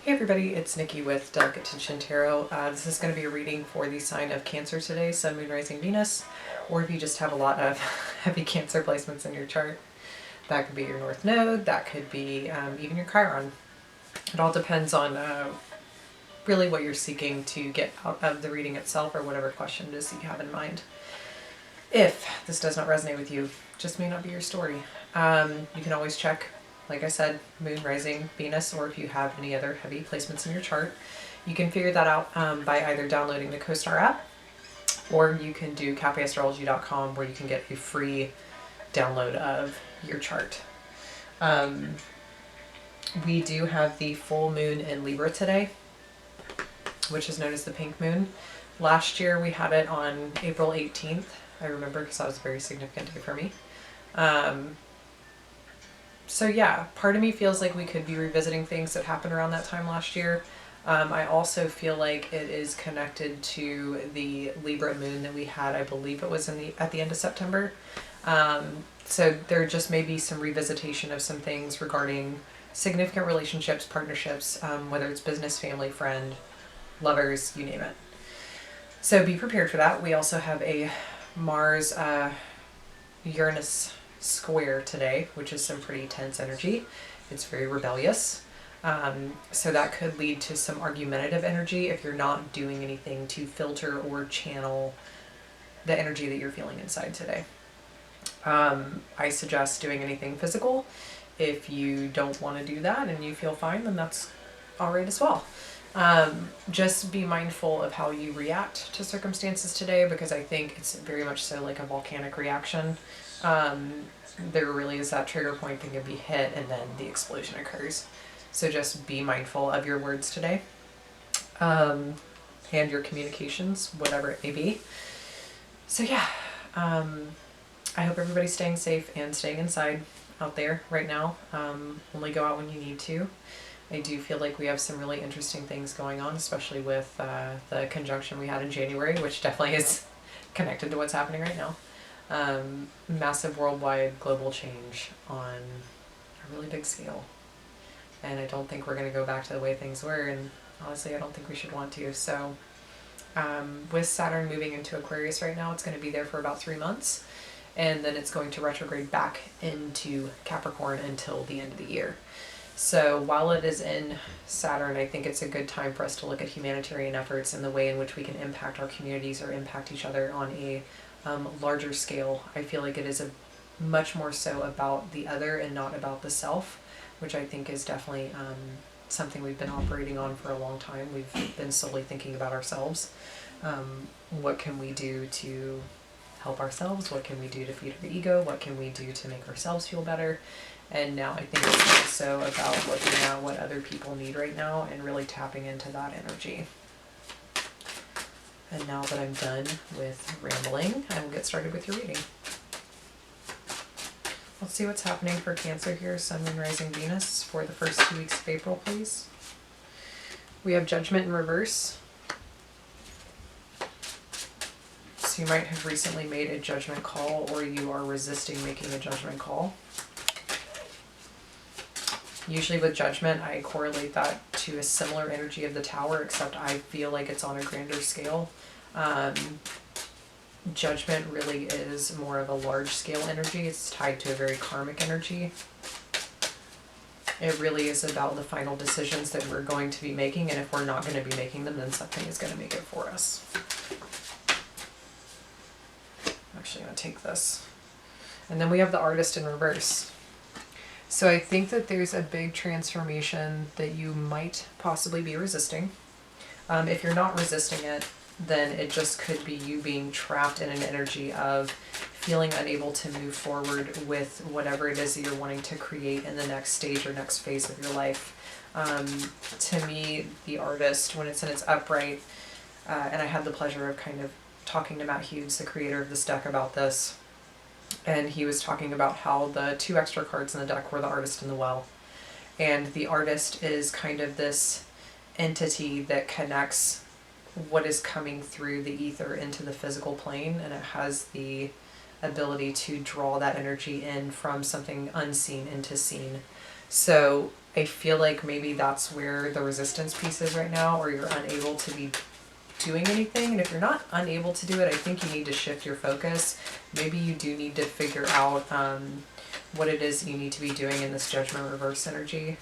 Hey everybody, it's Nikki with Delicate Tension Tarot. This is going to be a reading for the sign of Cancer today, Sun, Moon, Rising, Venus, or if you just have a lot of heavy Cancer placements in your chart. That could be your North Node, that could be even your Chiron. It all depends on really what you're seeking to get out of the reading itself or whatever question it is that you have in mind. If this does not resonate with you, just may not be your story. You can always check, like I said, Moon, Rising, Venus, or if you have any other heavy placements in your chart. You can figure that out by either downloading the CoStar app, or you can do cafeastrology.com where you can get a free download of your chart. We do have the full moon in Libra today, which is known as the pink moon. Last year we had it on April 18th. I remember because that was a very significant day for me. So yeah, part of me feels like we could be revisiting things that happened around that time last year. I also feel like it is connected to the Libra moon that we had, I believe it was at the end of September. So there just may be some revisitation of some things regarding significant relationships, partnerships, whether it's business, family, friend, lovers, you name it. So be prepared for that. We also have a Mars Uranus square today, which is some pretty tense energy. It's very rebellious. So that could lead to some argumentative energy if you're not doing anything to filter or channel the energy that you're feeling inside today. I suggest doing anything physical. If you don't want to do that and you feel fine, then that's all right as well. Just be mindful of how you react to circumstances today, because I think it's very much so like a volcanic reaction. There really is that trigger point that can be hit and then the explosion occurs. So just be mindful of your words today, and your communications, whatever it may be. So yeah, I hope everybody's staying safe and staying inside out there right now. Only go out when you need to. I do feel like we have some really interesting things going on, especially with the conjunction we had in January, which definitely is connected to what's happening right now. Massive worldwide global change on a really big scale. And I don't think we're going to go back to the way things were, and honestly I don't think we should want to. So with Saturn moving into Aquarius right now, it's going to be there for about 3 months, and then it's going to retrograde back into Capricorn until the end of the year. So while it is in Saturn, I think it's a good time for us to look at humanitarian efforts and the way in which we can impact our communities or impact each other on a larger scale. I feel like it is much more so about the other and not about the self, which I think is definitely something we've been operating on for a long time. We've been solely thinking about ourselves. What can we do to help ourselves? What can we do to feed our ego? What can we do to make ourselves feel better? And now I think it's also about looking at what other people need right now and really tapping into that energy. And now that I'm done with rambling, I will get started with your reading. Let's see what's happening for Cancer here, Sun, Moon, Rising, Venus, for the first 2 weeks of April, please. We have Judgment in reverse. So you might have recently made a judgment call, or you are resisting making a judgment call. Usually with Judgment, I correlate that to a similar energy of the Tower, except I feel like it's on a grander scale. Judgment really is more of a large scale energy. It's tied to a very karmic energy. It really is about the final decisions that we're going to be making, and if we're not going to be making them, then something is going to make it for us. I'm actually going to take this. And then we have the Artist in reverse. So I think that there's a big transformation that you might possibly be resisting. If you're not resisting it, then it just could be you being trapped in an energy of feeling unable to move forward with whatever it is that you're wanting to create in the next stage or next phase of your life. To me, the Artist, when it's in its upright, and I had the pleasure of kind of talking to Matt Hughes, the creator of this deck, about this, and he was talking about how the 2 extra cards in the deck were the Artist and the Well. And the Artist is kind of this entity that connects what is coming through the ether into the physical plane, and it has the ability to draw that energy in from something unseen into seen. So I feel like maybe that's where the resistance piece is right now, or you're unable to be doing anything. And if you're not unable to do it, I think you need to shift your focus. Maybe you do need to figure out what it is you need to be doing in this judgment reverse energy.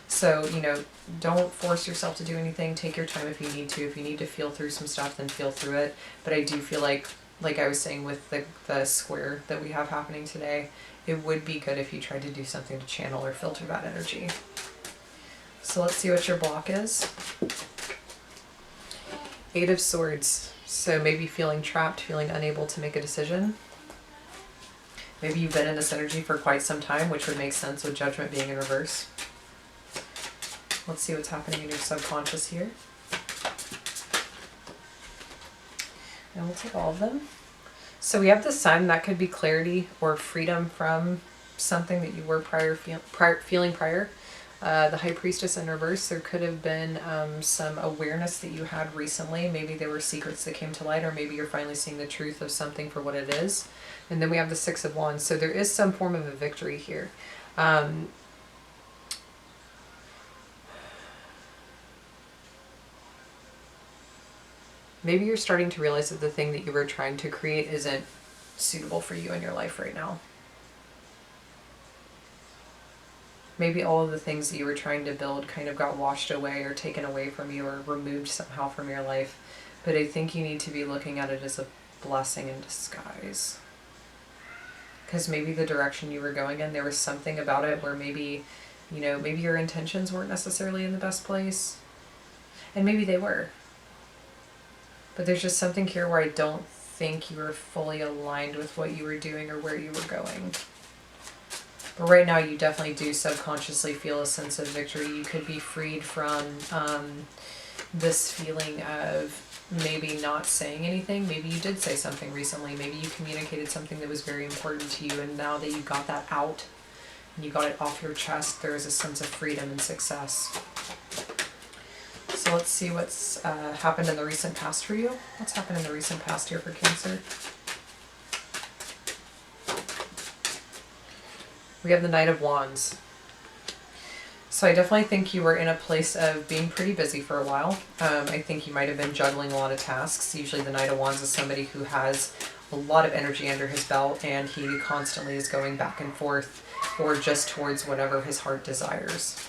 So, you know, don't force yourself to do anything. Take your time if you need to. If you need to feel through some stuff, then feel through it. But I do feel like I was saying with the square that we have happening today, it would be good if you tried to do something to channel or filter that energy. So let's see what your block is. 8 of Swords. So maybe feeling trapped, feeling unable to make a decision. Maybe you've been in this energy for quite some time, which would make sense with Judgment being in reverse. Let's see what's happening in your subconscious here. And we'll take all of them. So we have the Sun. That could be clarity or freedom from something that you were feeling prior. The High Priestess in reverse. There could have been some awareness that you had recently. Maybe there were secrets that came to light, or maybe you're finally seeing the truth of something for what it is. And then we have the 6 of Wands. So there is some form of a victory here. Maybe you're starting to realize that the thing that you were trying to create isn't suitable for you in your life right now. Maybe all of the things that you were trying to build kind of got washed away or taken away from you or removed somehow from your life. But I think you need to be looking at it as a blessing in disguise. Because maybe the direction you were going in, there was something about it where maybe, you know, maybe your intentions weren't necessarily in the best place. And maybe they were. But there's just something here where I don't think you were fully aligned with what you were doing or where you were going. But right now you definitely do subconsciously feel a sense of victory. You could be freed from this feeling of maybe not saying anything. Maybe you did say something recently. Maybe you communicated something that was very important to you, and now that you got that out and you got it off your chest, there is a sense of freedom and success. So let's see what's happened in the recent past for you. What's happened in the recent past here for Cancer? We have the Knight of Wands. So I definitely think you were in a place of being pretty busy for a while. I think you might have been juggling a lot of tasks. Usually the Knight of Wands is somebody who has a lot of energy under his belt, and he constantly is going back and forth or just towards whatever his heart desires.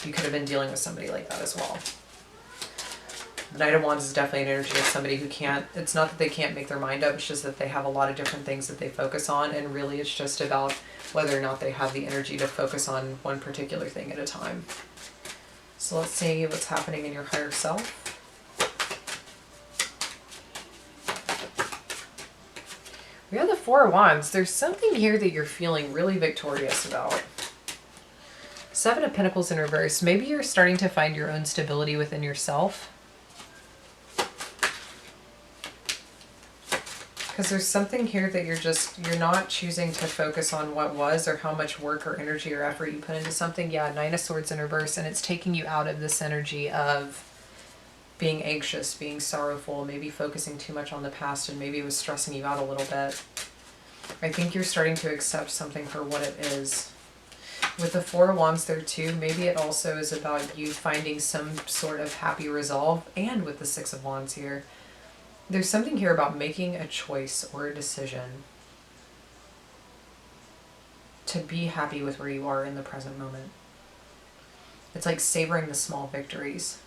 You could have been dealing with somebody like that as well. The Knight of Wands is definitely an energy of somebody who can't, it's not that they can't make their mind up, it's just that they have a lot of different things that they focus on, and really it's just about whether or not they have the energy to focus on one particular thing at a time. So let's see what's happening in your higher self. We have the 4 of Wands. There's something here that you're feeling really victorious about. 7 of Pentacles in reverse. Maybe you're starting to find your own stability within yourself. Because there's something here that you're not choosing to focus on what was or how much work or energy or effort you put into something. Yeah, 9 of Swords in reverse, and it's taking you out of this energy of being anxious, being sorrowful, maybe focusing too much on the past, and maybe it was stressing you out a little bit. I think you're starting to accept something for what it is. With the 4 of Wands there too, maybe it also is about you finding some sort of happy resolve. And with the 6 of Wands here, there's something here about making a choice or a decision to be happy with where you are in the present moment. It's like savoring the small victories.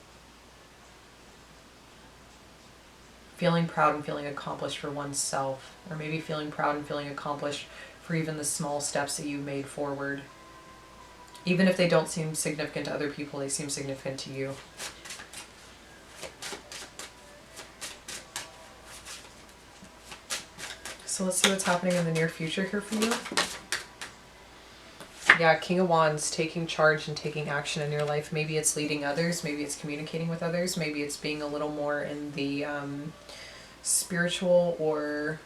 Feeling proud and feeling accomplished for oneself, or maybe feeling proud and feeling accomplished for even the small steps that you made forward. Even if they don't seem significant to other people, they seem significant to you. So let's see what's happening in the near future here for you. Yeah, King of Wands, taking charge and taking action in your life. Maybe it's leading others, maybe it's communicating with others, maybe it's being a little more in the spiritual or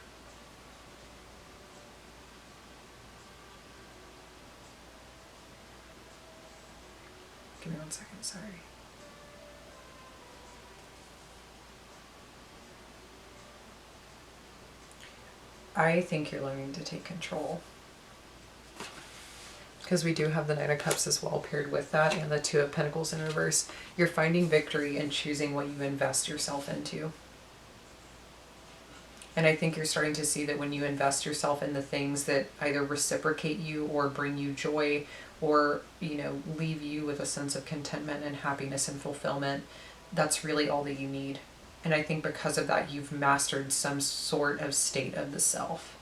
give me 1 second, sorry. I think you're learning to take control. because we do have the Knight of Cups as well paired with that, and the Two of Pentacles in reverse. You're finding victory in choosing what you invest yourself into. And I think you're starting to see that when you invest yourself in the things that either reciprocate you or bring you joy or, you know, leave you with a sense of contentment and happiness and fulfillment, that's really all that you need. And I think because of that, you've mastered some sort of state of the self.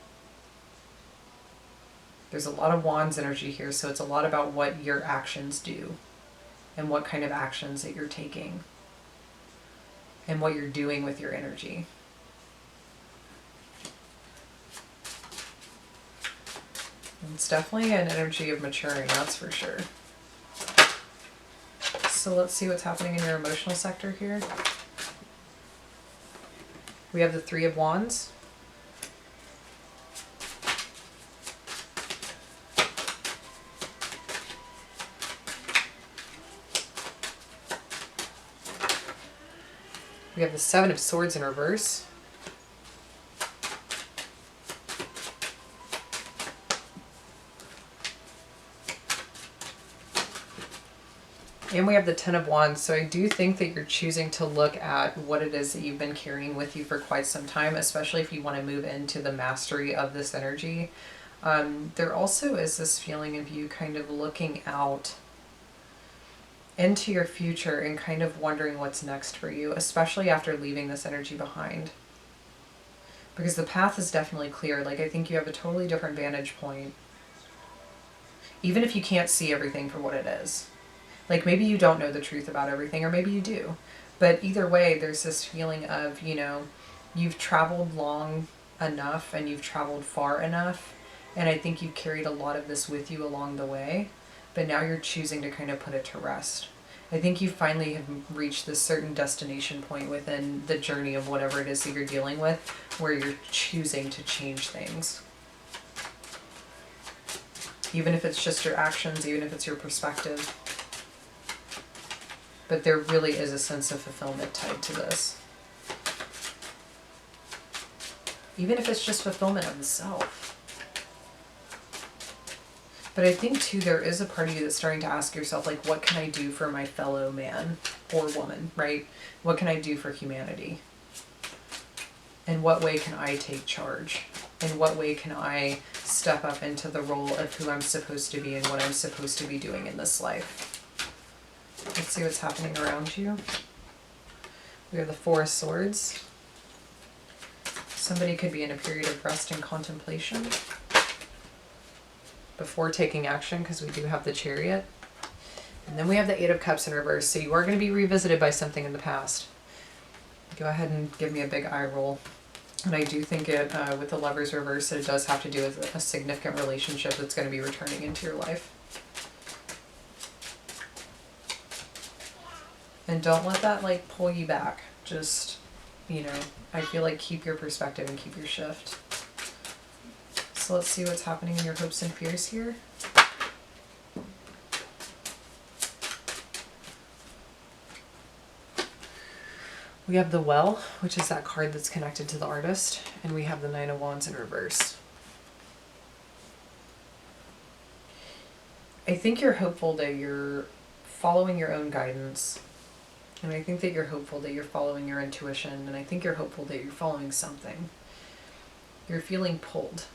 There's a lot of Wands energy here, so it's a lot about what your actions do and what kind of actions that you're taking and what you're doing with your energy. It's definitely an energy of maturing, that's for sure. So let's see what's happening in your emotional sector here. We have the Three of Wands. We have the Seven of Swords in reverse. And we have the Ten of Wands. So I do think that you're choosing to look at what it is that you've been carrying with you for quite some time, especially if you want to move into the mastery of this energy. There also is this feeling of you kind of looking out into your future and kind of wondering what's next for you, especially after leaving this energy behind. Because the path is definitely clear. Like, I think you have a totally different vantage point. Even if you can't see everything for what it is. Like, maybe you don't know the truth about everything, or maybe you do. But either way, there's this feeling of, you know, you've traveled long enough and you've traveled far enough. And I think you've carried a lot of this with you along the way. But now you're choosing to kind of put it to rest. I think you finally have reached this certain destination point within the journey of whatever it is that you're dealing with, where you're choosing to change things. Even if it's just your actions, even if it's your perspective. But there really is a sense of fulfillment tied to this. Even if it's just fulfillment of the self. But I think too, there is a part of you that's starting to ask yourself, like, what can I do for my fellow man or woman, right? What can I do for humanity? In what way can I take charge? In what way can I step up into the role of who I'm supposed to be and what I'm supposed to be doing in this life? Let's see what's happening around you. We have the Four of Swords. Somebody could be in a period of rest and contemplation before taking action, because we do have the Chariot. And then we have the Eight of Cups in reverse. So you are going to be revisited by something in the past. Go ahead and give me a big eye roll. And I do think it, with the Lovers reverse, it does have to do with a significant relationship that's going to be returning into your life. And don't let that, like, pull you back. Just, you know, I feel like keep your perspective and keep your shift. So let's see what's happening in your hopes and fears here. We have the Well, which is that card that's connected to the artist. And we have the Nine of Wands in reverse. I think you're hopeful that you're following your own guidance. And I think that you're hopeful that you're following your intuition. And I think you're hopeful that you're following something. You're feeling pulled.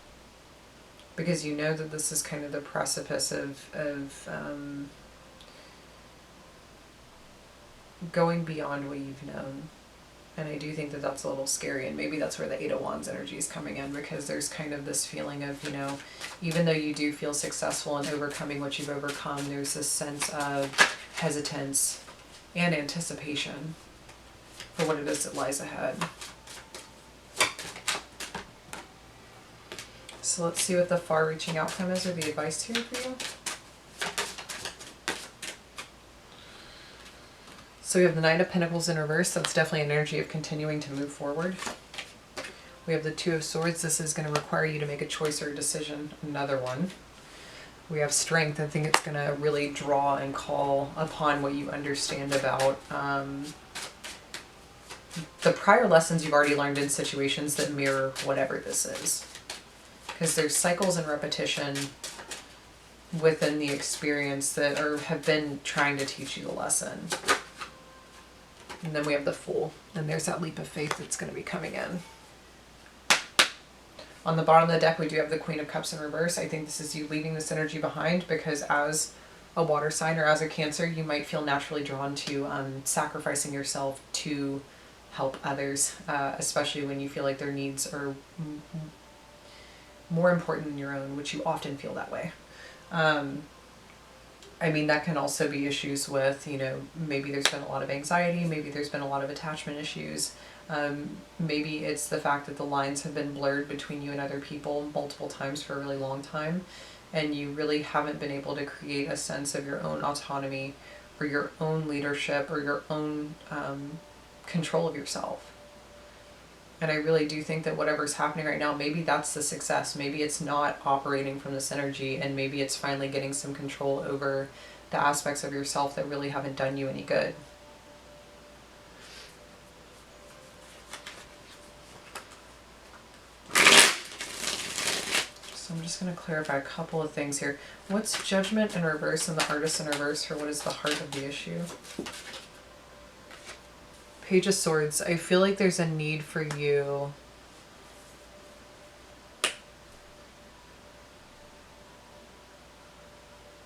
Because you know that this is kind of the precipice of going beyond what you've known. And I do think that that's a little scary. And maybe that's where the Eight of Wands energy is coming in. Because there's kind of this feeling of, you know, even though you do feel successful in overcoming what you've overcome, there's this sense of hesitance and anticipation for what it is that lies ahead. So let's see what the far-reaching outcome is, or the advice here for you. So we have the Nine of Pentacles in reverse. That's definitely an energy of continuing to move forward. We have the Two of Swords. This is going to require you to make a choice or a decision. Another one. We have Strength. I think it's going to really draw and call upon what you understand about the prior lessons you've already learned in situations that mirror whatever this is. Because there's cycles and repetition within the experience that or have been trying to teach you the lesson. And then we have the Fool, and there's that leap of faith that's going to be coming in. On the bottom of the deck, we do have the Queen of Cups in reverse. I think this is you leaving this energy behind, because as a water sign or as a Cancer, you might feel naturally drawn to sacrificing yourself to help others, especially when you feel like their needs are more important than your own, which you often feel that way. I mean, that can also be issues with, you know, maybe there's been a lot of anxiety, maybe there's been a lot of attachment issues. Maybe it's the fact that the lines have been blurred between you and other people multiple times for a really long time, and you really haven't been able to create a sense of your own autonomy or your own leadership or your own control of yourself. And I really do think that whatever's happening right now, maybe that's the success. Maybe it's not operating from this energy, and maybe it's finally getting some control over the aspects of yourself that really haven't done you any good. So I'm just going to clarify a couple of things here. What's Judgment in reverse and the Artist in reverse for what is the heart of the issue? Page of Swords. I feel like there's a need for you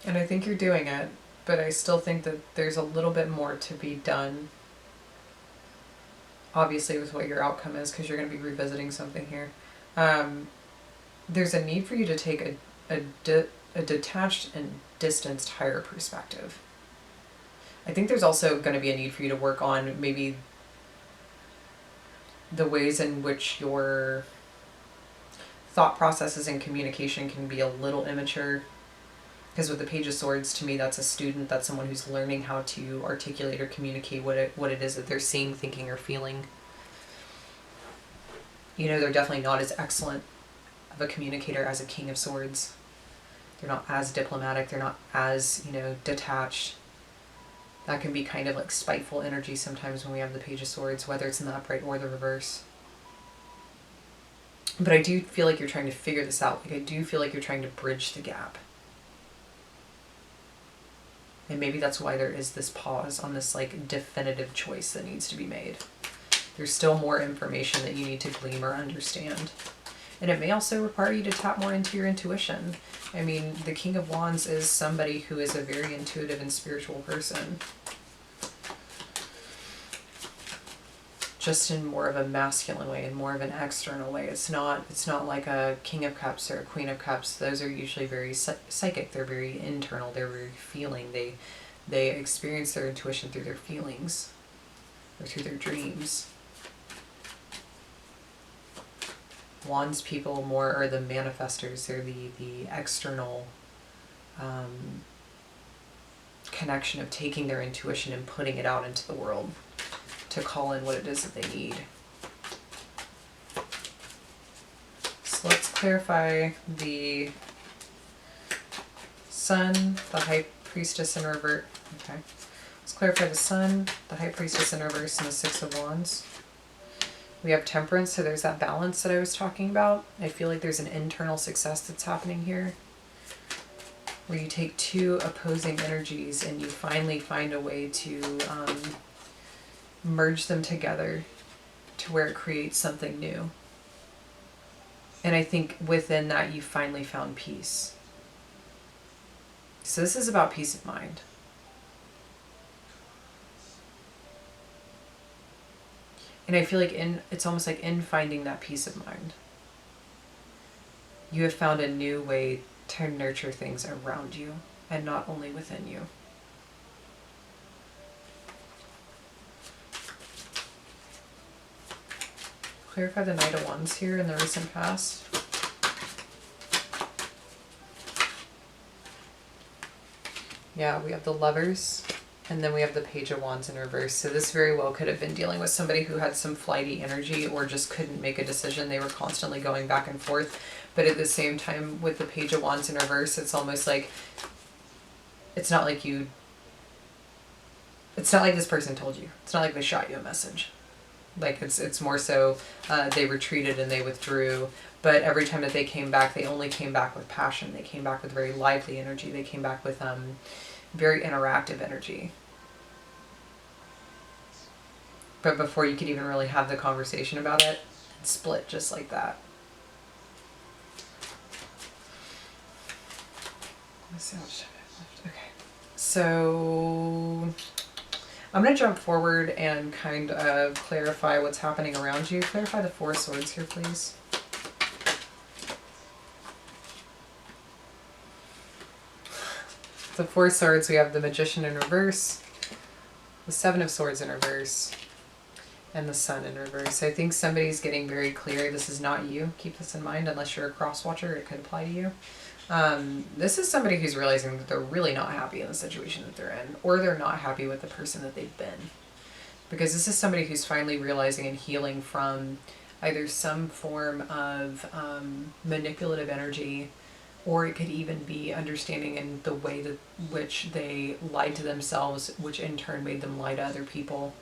and I think you're doing it, but I still think that there's a little bit more to be done, obviously, with what your outcome is, because you're going to be revisiting something here. There's a need for you to take a detached and distanced higher perspective. I think there's also going to be a need for you to work on maybe the ways in which your thought processes and communication can be a little immature. Because with the Page of Swords, to me, that's a student. That's someone who's learning how to articulate or communicate what it is that they're seeing, thinking, or feeling. You know, they're definitely not as excellent of a communicator as a King of Swords. They're not as diplomatic. They're not as, you know, detached. That can be kind of like spiteful energy sometimes when we have the Page of Swords, whether it's in the upright or the reverse. But I do feel like you're trying to figure this out. Like, I do feel like you're trying to bridge the gap. And maybe that's why there is this pause on this like definitive choice that needs to be made. There's still more information that you need to glean or understand. And it may also require you to tap more into your intuition. I mean, the King of Wands is somebody who is a very intuitive and spiritual person. Just in more of a masculine way and more of an external way. It's not like a King of Cups or a Queen of Cups. Those are usually very psychic. They're very internal. They're very feeling. They experience their intuition through their feelings or through their dreams. Wands people more are the manifestors. They're the external connection of taking their intuition and putting it out into the world to call in what it is that they need. So let's clarify the Sun, the High Priestess in reverse. Okay. Let's clarify the Sun, the High Priestess in reverse, and the Six of Wands. We have Temperance, so there's that balance that I was talking about. I feel like there's an internal success that's happening here, where you take two opposing energies and you finally find a way to merge them together to where it creates something new. And I think within that you finally found peace. So this is about peace of mind. And I feel like it's almost like in finding that peace of mind, you have found a new way to nurture things around you and not only within you. Clarify the Knight of Wands here in the recent past. Yeah, we have the Lovers, and then we have the Page of Wands in reverse. So this very well could have been dealing with somebody who had some flighty energy or just couldn't make a decision. They were constantly going back and forth. But at the same time, with the Page of Wands in reverse, it's almost like, it's not like this person told you. It's not like they shot you a message. Like it's more so they retreated and they withdrew, but every time that they came back, they only came back with passion. They came back with very lively energy. They came back with very interactive energy. But before you could even really have the conversation about it, it split just like that. Let's see how much time I have left. Okay. So I'm going to jump forward and kind of clarify what's happening around you. Clarify the Four of Swords here, please. The Four of Swords, we have the Magician in reverse, the Seven of Swords in reverse, and the Sun in reverse. I think somebody's getting very clear. This is not you. Keep this in mind. Unless you're a cross watcher, it could apply to you. This is somebody who's realizing that they're really not happy in the situation that they're in, or they're not happy with the person that they've been. Because this is somebody who's finally realizing and healing from either some form of manipulative energy, or it could even be understanding in the way that which they lied to themselves, which in turn made them lie to other people.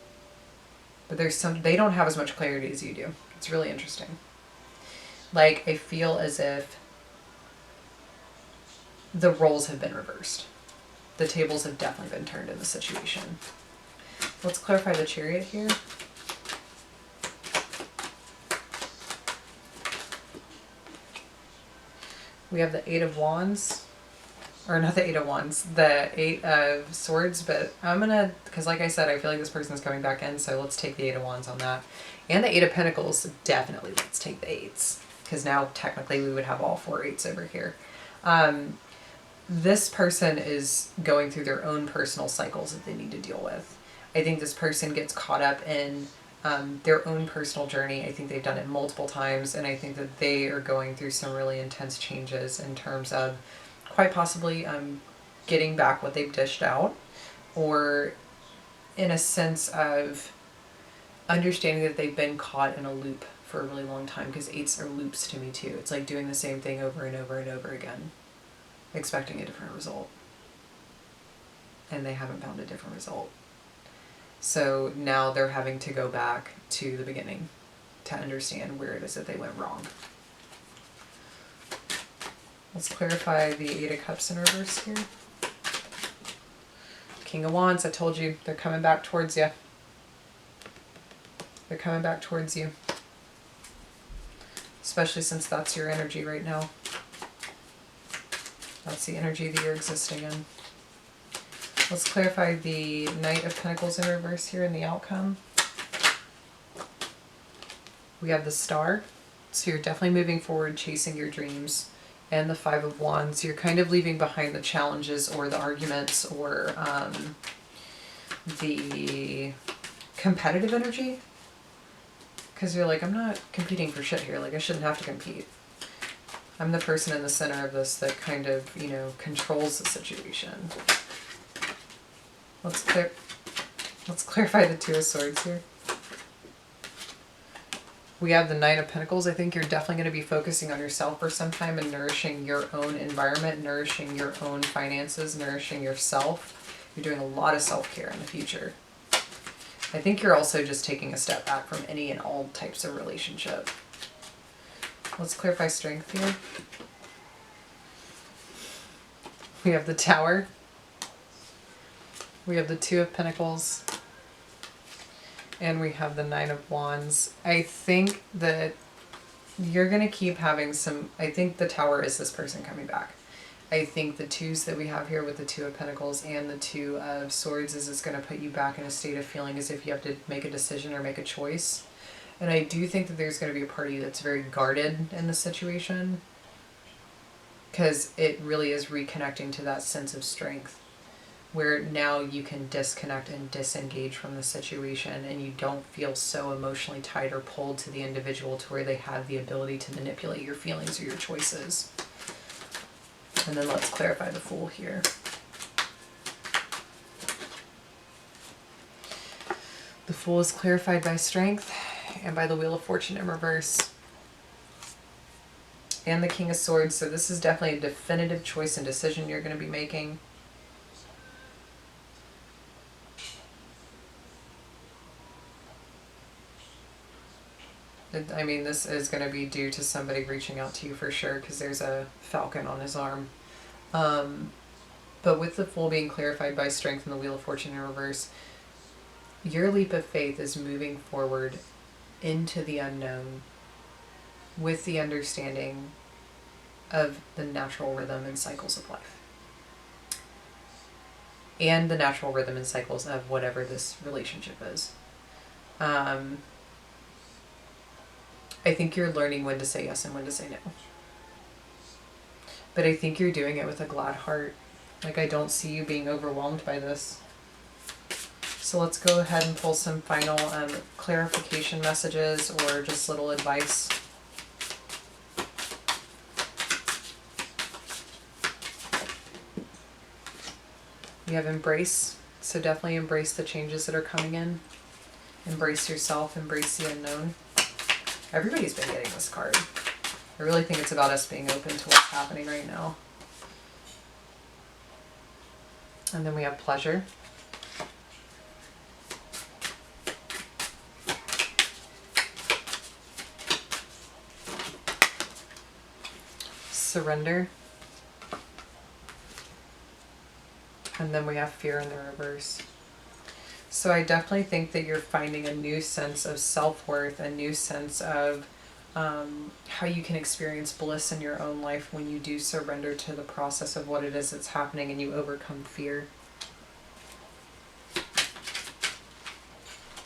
But they don't have as much clarity as you do. It's really interesting. Like, I feel as if the roles have been reversed. The tables have definitely been turned in the situation. Let's clarify the Chariot here. We have the Eight of Wands. Or not the Eight of Wands, the Eight of Swords. But I'm going to, because like I said, I feel like this person's coming back in, so let's take the Eight of Wands on that. And the Eight of Pentacles, definitely let's take the eights. Because now technically we would have all four eights over here. This person is going through their own personal cycles that they need to deal with. I think this person gets caught up in their own personal journey. I think they've done it multiple times, and I think that they are going through some really intense changes in terms of quite possibly getting back what they've dished out, or in a sense of understanding that they've been caught in a loop for a really long time, because eights are loops to me too. It's like doing the same thing over and over and over again, expecting a different result, and they haven't found a different result. So now they're having to go back to the beginning to understand where it is that they went wrong. Let's clarify the Eight of Cups in reverse here. King of Wands, I told you, they're coming back towards you. They're coming back towards you. Especially since that's your energy right now. That's the energy that you're existing in. Let's clarify the Knight of Pentacles in reverse here in the outcome. We have the Star. So you're definitely moving forward, chasing your dreams. And the Five of Wands. You're kind of leaving behind the challenges or the arguments or the competitive energy. Because you're like, I'm not competing for shit here. Like, I shouldn't have to compete. I'm the person in the center of this that kind of, you know, controls the situation. Let's clarify the Two of Swords here. We have the Nine of Pentacles. I think you're definitely going to be focusing on yourself for some time and nourishing your own environment, nourishing your own finances, nourishing yourself. You're doing a lot of self-care in the future. I think you're also just taking a step back from any and all types of relationship. Let's clarify strength here. We have the Tower. We have the Two of Pentacles. And we have the Nine of Wands. I think that you're going to keep having some... I think the Tower is this person coming back. I think the twos that we have here with the Two of Pentacles and the Two of Swords is it's going to put you back in a state of feeling as if you have to make a decision or make a choice. And I do think that there's going to be a party that's very guarded in the situation, because it really is reconnecting to that sense of strength, where now you can disconnect and disengage from the situation, and you don't feel so emotionally tied or pulled to the individual to where they have the ability to manipulate your feelings or your choices. And then let's clarify the Fool here. The Fool is clarified by strength and by the Wheel of Fortune in reverse. And the King of Swords. So this is definitely a definitive choice and decision you're going to be making. I mean, this is going to be due to somebody reaching out to you for sure, because there's a falcon on his arm. But with the Fool being clarified by Strength and the Wheel of Fortune in reverse, your leap of faith is moving forward into the unknown with the understanding of the natural rhythm and cycles of life. And the natural rhythm and cycles of whatever this relationship is. I think you're learning when to say yes and when to say no. But I think you're doing it with a glad heart. Like, I don't see you being overwhelmed by this. So let's go ahead and pull some final clarification messages or just little advice. We have embrace. So definitely embrace the changes that are coming in. Embrace yourself. Embrace the unknown. Everybody's been getting this card. I really think it's about us being open to what's happening right now. And then we have pleasure. Surrender. And then we have fear in the reverse. So I definitely think that you're finding a new sense of self-worth, a new sense of how you can experience bliss in your own life when you do surrender to the process of what it is that's happening and you overcome fear.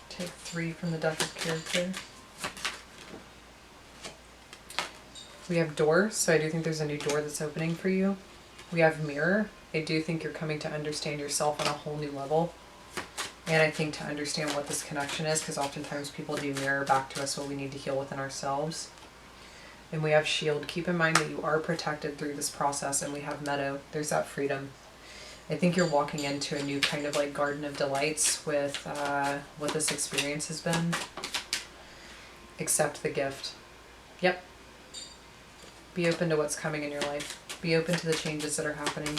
Take 3 from the deck of character. We have door, so I do think there's a new door that's opening for you. We have mirror. I do think you're coming to understand yourself on a whole new level. And I think to understand what this connection is, because oftentimes people do mirror back to us what we need to heal within ourselves. And we have shield. Keep in mind that you are protected through this process. And we have meadow. There's that freedom. I think you're walking into a new kind of like garden of delights with what this experience has been. Accept the gift. Yep. Be open to what's coming in your life. Be open to the changes that are happening.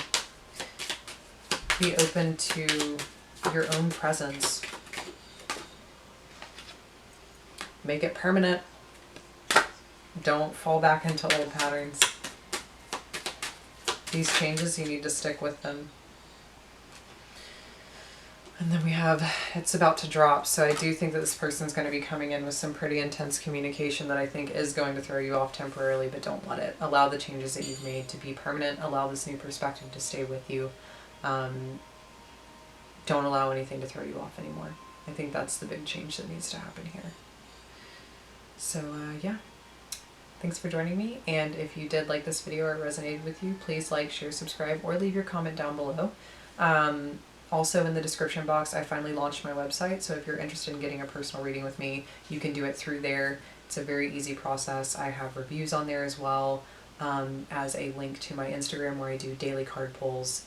Be open to your own presence. Make it permanent. Don't fall back into old patterns. These changes, you need to stick with them. And then we have, it's about to drop. So I do think that this person's going to be coming in with some pretty intense communication that I think is going to throw you off temporarily, but don't let it. Allow the changes that you've made to be permanent. Allow this new perspective to stay with you. Don't allow anything to throw you off anymore. I think that's the big change that needs to happen here. So yeah, thanks for joining me. And if you did like this video or it resonated with you, please like, share, subscribe, or leave your comment down below. Also in the description box, I finally launched my website. So if you're interested in getting a personal reading with me, you can do it through there. It's a very easy process. I have reviews on there as well, as a link to my Instagram where I do daily card pulls,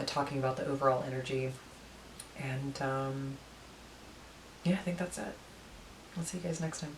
talking about the overall energy. And yeah, I think that's it. I'll see you guys next time.